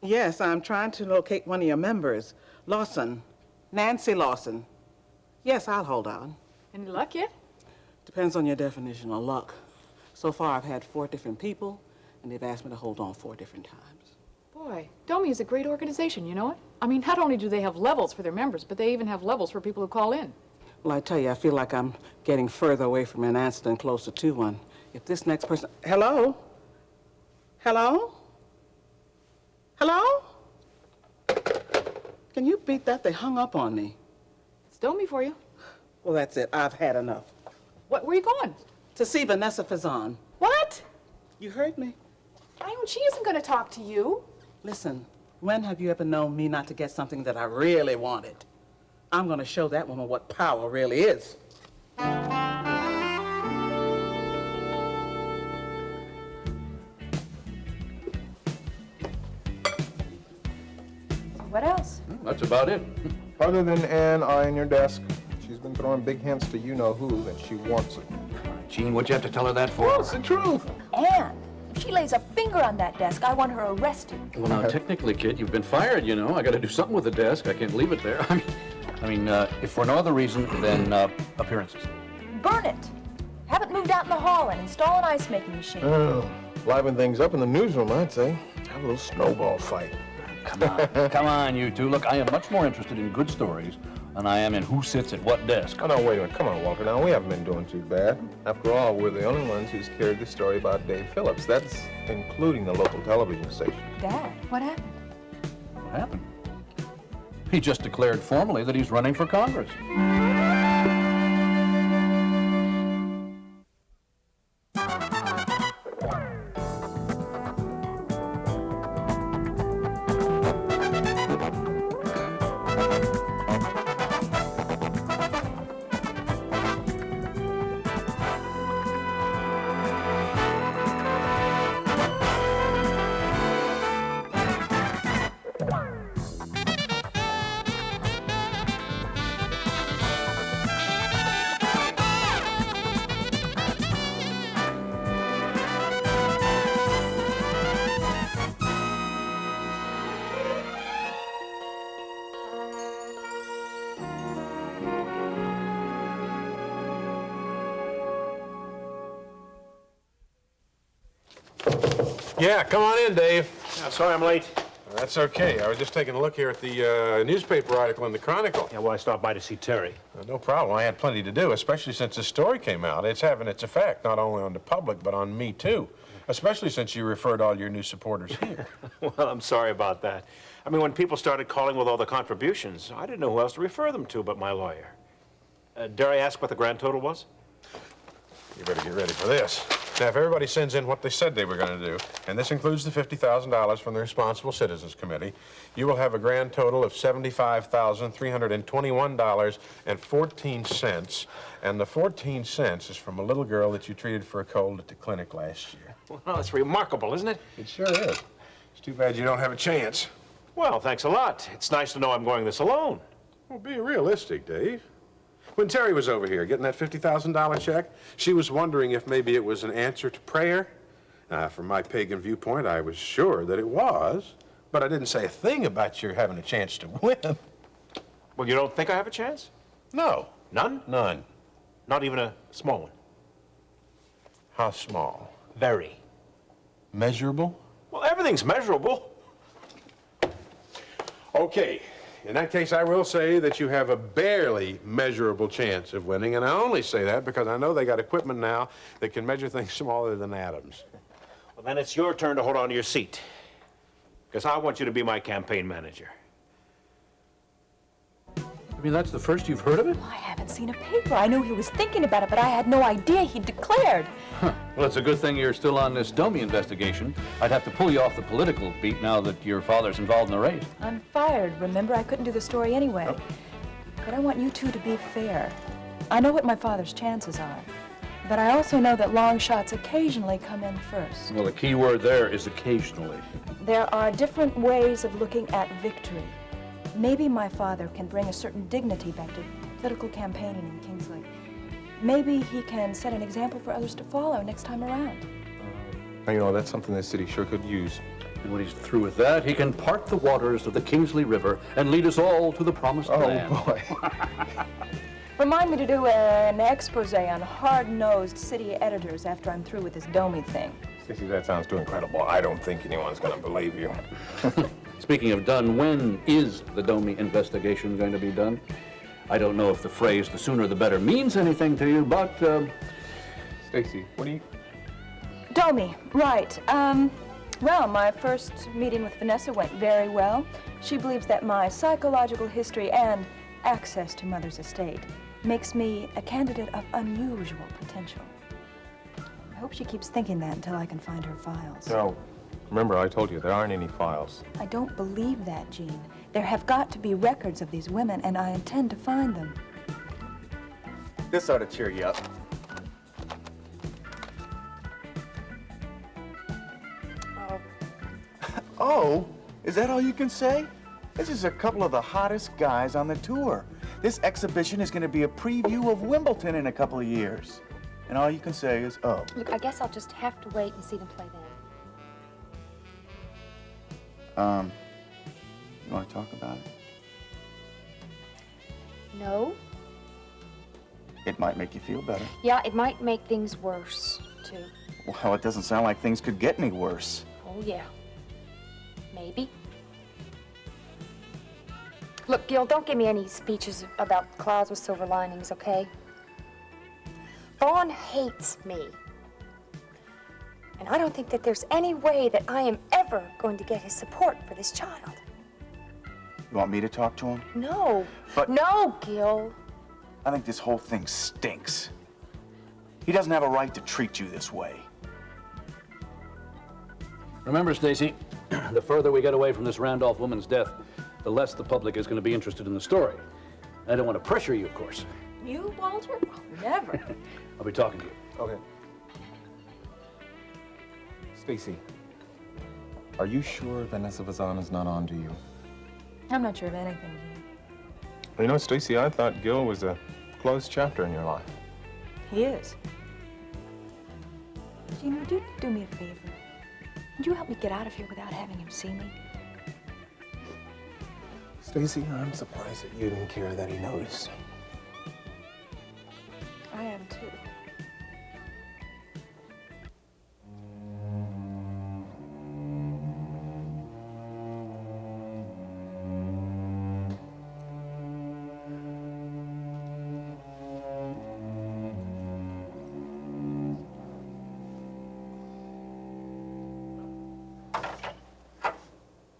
Yes, I'm trying to locate one of your members. Lawson. Nancy Lawson. Yes, I'll hold on. Any luck yet? Depends on your definition of luck. So far, I've had 4 different people, and they've asked me to hold on 4 different times. Boy, DOMI is a great organization, you know it? I mean, not only do they have levels for their members, but they even have levels for people who call in. Well, I tell you, I feel like I'm getting further away from an answer than closer to one. If this next person... Hello? Hello? Hello? Can you beat that? They hung up on me. It's DOMI for you. Well, that's it. I've had enough. Where are you going? To see Vanessa Fazan. What? You heard me. She isn't going to talk to you. Listen, when have you ever known me not to get something that I really wanted? I'm going to show that woman what power really is. What else? That's about it. Other than Ann eyeing your desk, she's been throwing big hints to you-know-who that she wants it. Gene, what'd you have to tell her that for? Well, it's the truth. Ann, if she lays a finger on that desk, I want her arrested. Well, now, technically, kid, you've been fired, you know. I got to do something with the desk. I can't leave it there. I mean, if for no other reason than appearances. Burn it. Have it moved out in the hall and install an ice-making machine. Oh, liven things up in the newsroom, I'd say. Have a little snowball fight. Come on, you two. Look, I am much more interested in good stories than I am in who sits at what desk. Oh, no, wait a minute. Come on, Walter. Now, we haven't been doing too bad. After all, we're the only ones who's carried the story about Dave Phillips. That's including the local television station. Dad, what happened? What happened? He just declared formally that he's running for Congress. Yeah, come on in, Dave. Yeah, sorry I'm late. That's okay. I was just taking a look here at the newspaper article in the Chronicle. Yeah, well, I stopped by to see Terry. No problem. I had plenty to do, especially since the story came out. It's having its effect, not only on the public, but on me, too. Especially since you referred all your new supporters here. Well, I'm sorry about that. I mean, when people started calling with all the contributions, I didn't know who else to refer them to but my lawyer. Dare I ask what the grand total was? You better get ready for this. Now, if everybody sends in what they said they were going to do, and this includes the $50,000 from the Responsible Citizens Committee, you will have a grand total of $75,321.14. And the 14 cents is from a little girl that you treated for a cold at the clinic last year. Well, that's remarkable, isn't it? It sure is. It's too bad you don't have a chance. Well, thanks a lot. It's nice to know I'm going this alone. Well, be realistic, Dave. When Terry was over here getting that $50,000 check, she was wondering if maybe it was an answer to prayer. From my pagan viewpoint, I was sure that it was, but I didn't say a thing about you having a chance to win. Well, you don't think I have a chance? No. None? None. Not even a small one? How small? Very. Measurable? Well, everything's measurable. Okay. In that case, I will say that you have a barely measurable chance of winning, and I only say that because I know they got equipment now that can measure things smaller than atoms. Well, then it's your turn to hold on to your seat, because I want you to be my campaign manager. I mean, that's the first you've heard of it? I haven't seen a paper. I knew he was thinking about it, but I had no idea he'd declared. Huh. Well, it's a good thing you're still on this DOMI investigation. I'd have to pull you off the political beat now that your father's involved in the race. I'm fired. Remember, I couldn't do the story anyway. Oh. But I want you two to be fair. I know what my father's chances are, but I also know that long shots occasionally come in first. Well, the key word there is occasionally. There are different ways of looking at victory. Maybe my father can bring a certain dignity back to political campaigning in Kingsley. Maybe he can set an example for others to follow next time around. Now, you know, that's something the city sure could use. And when he's through with that, he can part the waters of the Kingsley River and lead us all to the promised land. Oh, boy. Remind me to do an expose on hard-nosed city editors after I'm through with this Domi thing. Stacy, that sounds too incredible. I don't think anyone's going to believe you. Speaking of done, when is the Domi investigation going to be done? I don't know if the phrase "the sooner the better" means anything to you, but Stacy, what do you... Domi, right. Well, my first meeting with Vanessa went very well. She believes that my psychological history and access to Mother's estate makes me a candidate of unusual potential. I hope she keeps thinking that until I can find her files. No. Remember, I told you there aren't any files. I don't believe that, Jean. There have got to be records of these women, and I intend to find them. This ought to cheer you up. Oh, is that all you can say? This is a couple of the hottest guys on the tour. This exhibition is going to be a preview of Wimbledon in a couple of years. And all you can say is, oh. Look, I guess I'll just have to wait and see them play then. You want to talk about it? No? It might make you feel better. Yeah, it might make things worse, too. Well, it doesn't sound like things could get any worse. Oh, yeah. Maybe. Look, Gil, don't give me any speeches about clouds with silver linings, okay? Vaughn hates me. And I don't think that there's any way that I am ever going to get his support for this child. You want me to talk to him? No. But- No, Gil. I think this whole thing stinks. He doesn't have a right to treat you this way. remember, Stacy, the further we get away from this Randolph woman's death, the less the public is going to be interested in the story. I don't want to pressure you, of course. You, Walter? Never. I'll be talking to you. Okay. Stacy, are you sure Vanessa Vazan is not on to you? I'm not sure of anything, Jean. You know, Stacy, I thought Gil was a closed chapter in your life. He is. Jean, would you do me a favor? Would you help me get out of here without having him see me? Stacy, I'm surprised that you didn't care that he noticed. I am, too.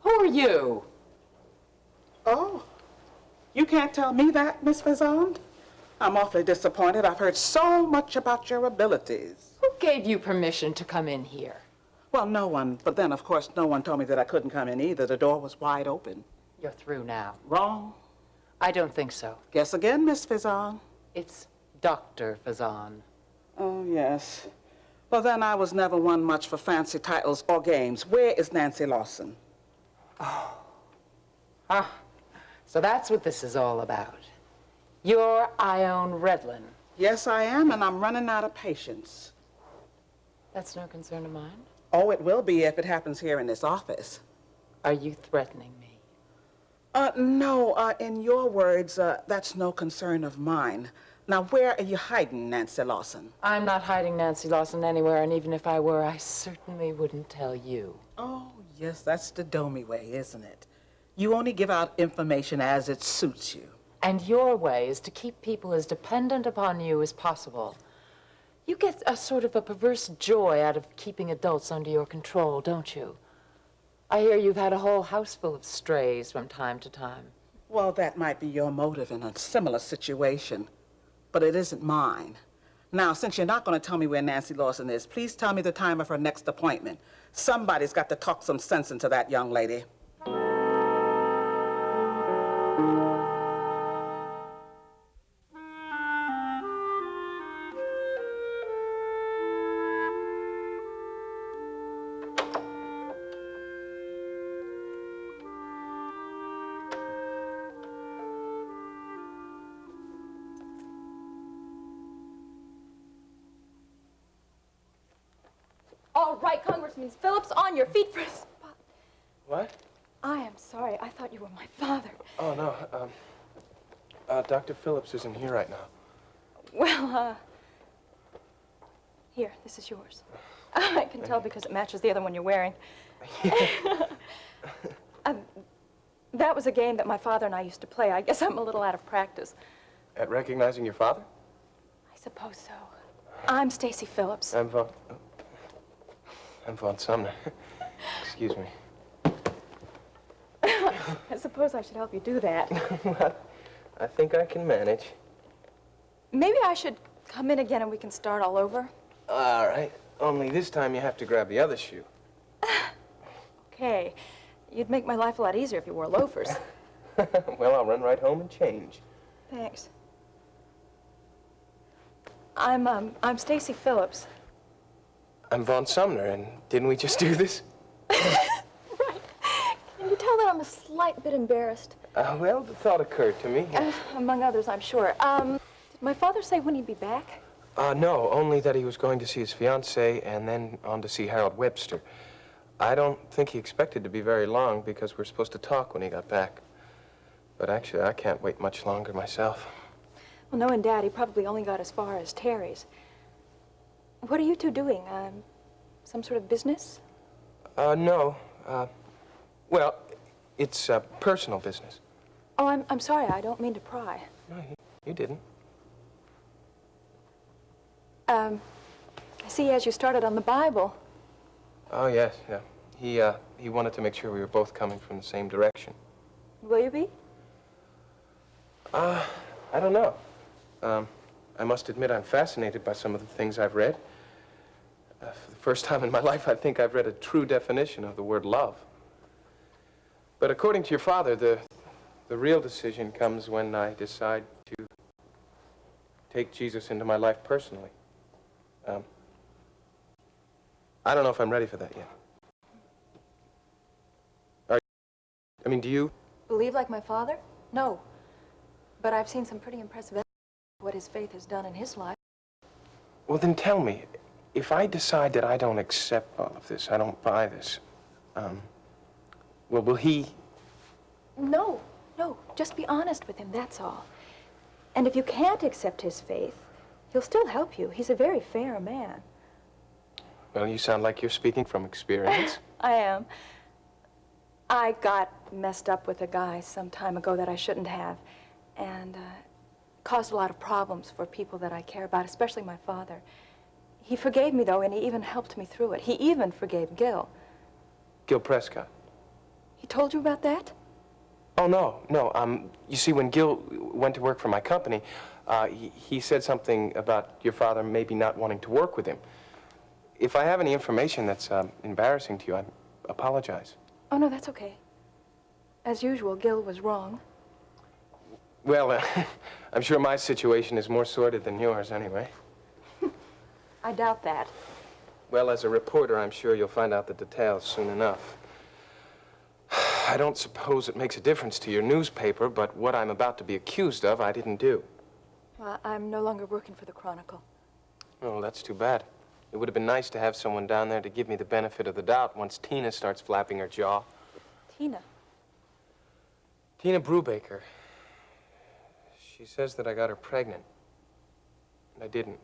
Who are you? Oh, you can't tell me that, Miss Vazan? I'm awfully disappointed. I've heard so much about your abilities. Who gave you permission to come in here? Well, no one. But then, of course, no one told me that I couldn't come in either. The door was wide open. You're through now. Wrong. I don't think so. Guess again, Miss Vazan. It's Dr. Fazan. Oh, yes. Well, then I was never one much for fancy titles or games. Where is Nancy Lawson? So that's what this is all about. You're Ione Redlin. Yes, I am, and I'm running out of patience. That's no concern of mine. Oh, it will be if it happens here in this office. Are you threatening me? No, in your words, that's no concern of mine. Now, where are you hiding, Nancy Lawson? I'm not hiding Nancy Lawson anywhere, and even if I were, I certainly wouldn't tell you. Oh, yes, that's the Domi way, isn't it? You only give out information as it suits you. And your way is to keep people as dependent upon you as possible. You get a sort of a perverse joy out of keeping adults under your control, don't you? I hear you've had a whole house full of strays from time to time. Well, that might be your motive in a similar situation, but it isn't mine. Now, since you're not going to tell me where Nancy Lawson is, please tell me the time of her next appointment. Somebody's got to talk some sense into that young lady. All right, Congressman Phillips, on your feet for a spot. What? I am sorry. I thought you were my father. Oh, no. Dr. Phillips isn't here right now. Well, here, this is yours. I can tell because it matches the other one you're wearing. That was a game that my father and I used to play. I guess I'm a little out of practice. At recognizing your father? I suppose so. I'm Stacy Phillips. I'm Von Sumner. Excuse me. I suppose I should help you do that. Well, I think I can manage. Maybe I should come in again and we can start all over. All right. Only this time you have to grab the other shoe. Okay. You'd make my life a lot easier if you wore loafers. Well, I'll run right home and change. Thanks. I'm Stacy Phillips. I'm Von Sumner, and didn't we just do this? Right. Can you tell that I'm a slight bit embarrassed? Well, the thought occurred to me. Among others, I'm sure. Did my father say when he'd be back? No, only that he was going to see his fiancée and then on to see Harold Webster. I don't think he expected to be very long because we're supposed to talk when he got back. But actually, I can't wait much longer myself. Well, knowing Dad, he probably only got as far as Terry's. What are you two doing? Some sort of business? No. Well, it's personal business. Oh, I'm sorry. I don't mean to pry. No, you didn't. I see as you started on the Bible. Oh, yes, yeah. He wanted to make sure we were both coming from the same direction. Will you be? I don't know. I must admit I'm fascinated by some of the things I've read. For the first time in my life, I think I've read a true definition of the word love. But according to your father, the real decision comes when I decide to take Jesus into my life personally. I don't know if I'm ready for that yet. Do you? Believe like my father? No. But I've seen some pretty impressive evidence of what his faith has done in his life. Well, then tell me, if I decide that I don't accept all of this, I don't buy this, well, will he? No. Just be honest with him, that's all. And if you can't accept his faith, he'll still help you. He's a very fair man. Well, you sound like you're speaking from experience. I am. I got messed up with a guy some time ago that I shouldn't have, and caused a lot of problems for people that I care about, especially my father. He forgave me, though, and he even helped me through it. He even forgave Gil. Gil Prescott. He told you about that? Oh, no. You see, when Gil went to work for my company, he said something about your father maybe not wanting to work with him. If I have any information that's embarrassing to you, I apologize. Oh, no, that's okay. As usual, Gil was wrong. Well, I'm sure my situation is more sordid than yours anyway. I doubt that. Well, as a reporter, I'm sure you'll find out the details soon enough. I don't suppose it makes a difference to your newspaper, but what I'm about to be accused of, I didn't do. Well, I'm no longer working for the Chronicle. Oh, that's too bad. It would have been nice to have someone down there to give me the benefit of the doubt once Tina starts flapping her jaw. Tina? Tina Brubaker. She says that I got her pregnant. And I didn't.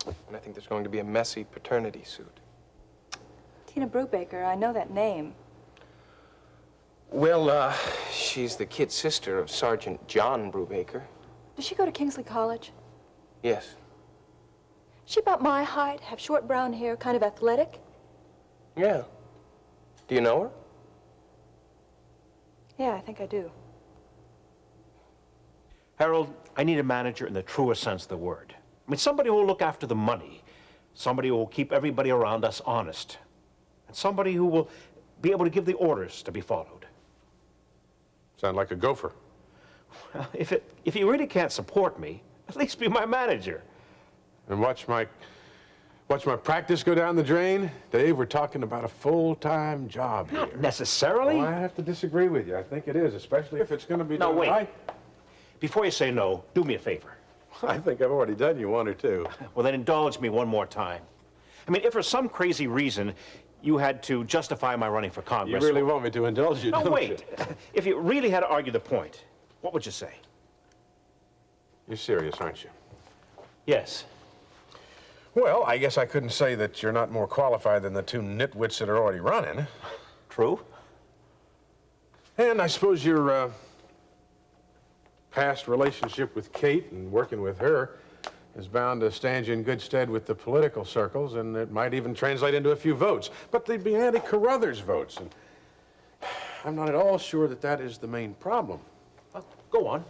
And I think there's going to be a messy paternity suit. Tina Brubaker, I know that name. Well, she's the kid sister of Sergeant John Brubaker. Does she go to Kingsley College? Yes. She about my height, have short brown hair, kind of athletic? Yeah. Do you know her? Yeah, I think I do. Harold, I need a manager in the truest sense of the word. I mean, somebody who will look after the money, somebody who will keep everybody around us honest, and somebody who will be able to give the orders to be followed. Sound like a gopher. Well, if you really can't support me, at least be my manager. And watch my practice go down the drain? Dave, we're talking about a full-time job here. Not necessarily. Well, I have to disagree with you. I think it is, especially if it's going to be No, done wait. right. Before you say no, do me a favor. I think I've already done you one or two. Well, then indulge me one more time. I mean, if for some crazy reason you had to justify my running for You Congress. really want me to indulge you, No, don't wait. If you really had to argue the point, what would you say? You're serious, aren't you? Yes. Well, I guess I couldn't say that you're not more qualified than the two nitwits that are already running. True. And I suppose your past relationship with Kate and working with her is bound to stand you in good stead with the political circles, and it might even translate into a few votes. But they'd be anti-Carruthers votes, and I'm not at all sure that that is the main problem. Well, go on.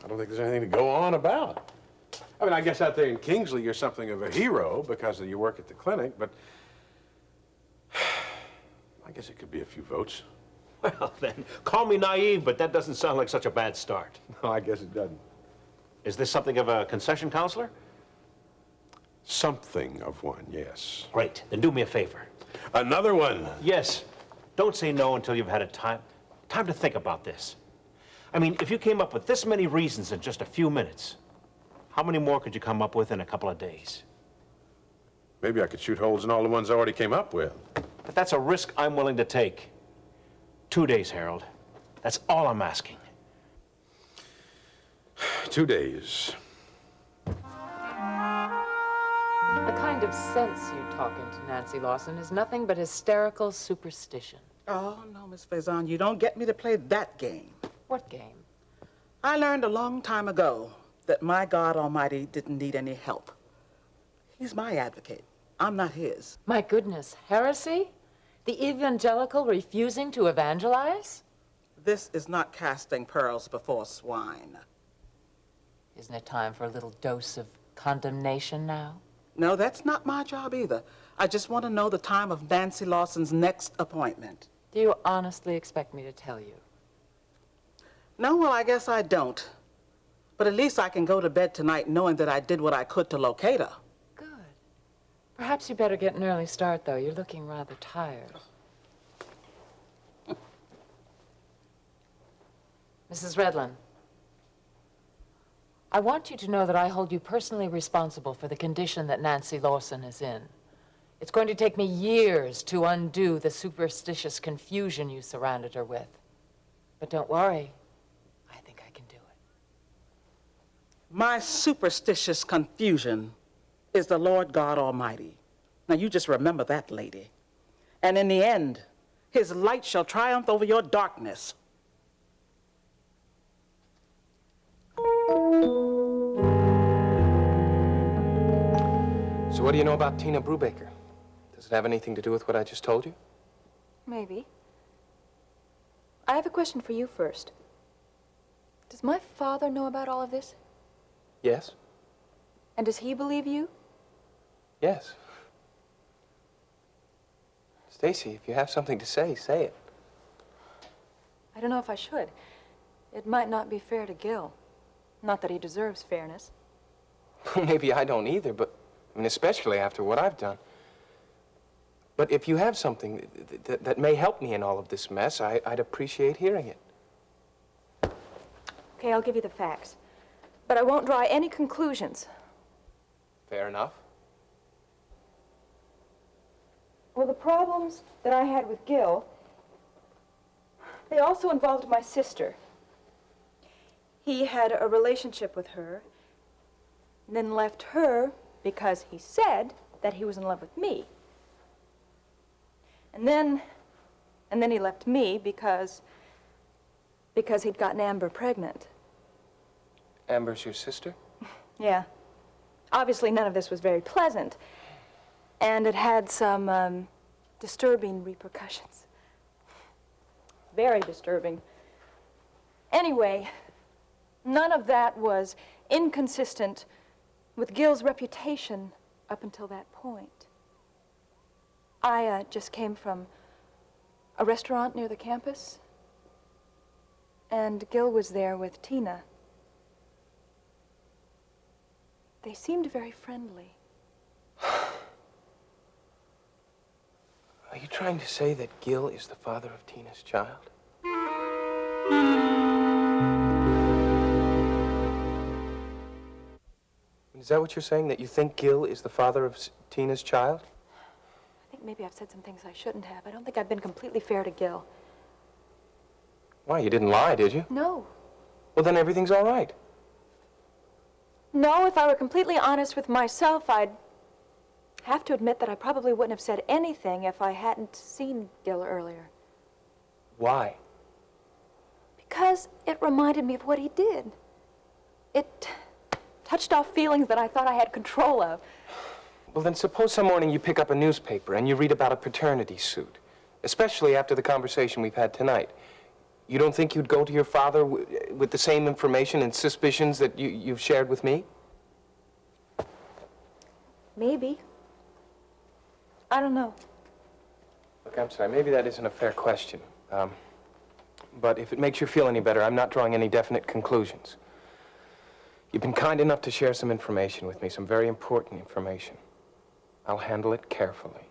I don't think there's anything to go on about. I mean, I guess out there in Kingsley, you're something of a hero because of your work at the clinic, but I guess it could be a few votes. Well, then, call me naive, but that doesn't sound like such a bad start. No, I guess it doesn't. Is this something of a concession counselor? Something of one, yes. Great. Then do me a favor. Another one. Yes. Don't say no until you've had a time to think about this. I mean, if you came up with this many reasons in just a few minutes, how many more could you come up with in a couple of days? Maybe I could shoot holes in all the ones I already came up with. But that's a risk I'm willing to take. 2 days, Harold. That's all I'm asking. 2 days. The kind of sense you talk into Nancy Lawson is nothing but hysterical superstition. Oh, no, Miss Faison, you don't get me to play that game. What game? I learned a long time ago that my God Almighty didn't need any help. He's my advocate. I'm not his. My goodness, heresy? The evangelical refusing to evangelize? This is not casting pearls before swine. Isn't it time for a little dose of condemnation now? No, that's not my job either. I just want to know the time of Nancy Lawson's next appointment. Do you honestly expect me to tell you? No, well, I guess I don't. But at least I can go to bed tonight knowing that I did what I could to locate her. Good. Perhaps you better get an early start, though. You're looking rather tired. Mrs. Redlin, I want you to know that I hold you personally responsible for the condition that Nancy Lawson is in. It's going to take me years to undo the superstitious confusion you surrounded her with. But don't worry. I think I can do it. My superstitious confusion is the Lord God Almighty. Now, you just remember that, lady. And in the end, his light shall triumph over your darkness. So what do you know about Tina Brubaker? Does it have anything to do with what I just told you? Maybe. I have a question for you first. Does my father know about all of this? Yes. And does he believe you? Yes. Stacy, if you have something to say, say it. I don't know if I should. It might not be fair to Gil. Not that he deserves fairness. Maybe I don't either, but, I mean, especially after what I've done. But if you have something that may help me in all of this mess, I'd appreciate hearing it. Okay, I'll give you the facts. But I won't draw any conclusions. Fair enough. Well, the problems that I had with Gil, they also involved my sister. He had a relationship with her, and then left her because he said that he was in love with me. And then he left me because he'd gotten Amber pregnant. Amber's your sister? Yeah. Obviously, none of this was very pleasant. And it had some disturbing repercussions. Very disturbing. Anyway, none of that was inconsistent with Gil's reputation up until that point. I just came from a restaurant near the campus, and Gil was there with Tina. They seemed very friendly. Are you trying to say that Gil is the father of Tina's child? Is that what you're saying, that you think Gil is the father of Tina's child? maybe I've said some things I shouldn't have. I don't think I've been completely fair to Gil. Why, you didn't lie, did you? No. Well, then everything's all right. No, if I were completely honest with myself, I'd have to admit that I probably wouldn't have said anything if I hadn't seen Gil earlier. Why? Because it reminded me of what he did. It touched off feelings that I thought I had control of. Well, then suppose some morning you pick up a newspaper and you read about a paternity suit, especially after the conversation we've had tonight. You don't think you'd go to your father with the same information and suspicions that you've shared with me? Maybe. I don't know. Look, I'm sorry, maybe that isn't a fair question. But if it makes you feel any better, I'm not drawing any definite conclusions. You've been kind enough to share some information with me, some very important information. I'll handle it carefully.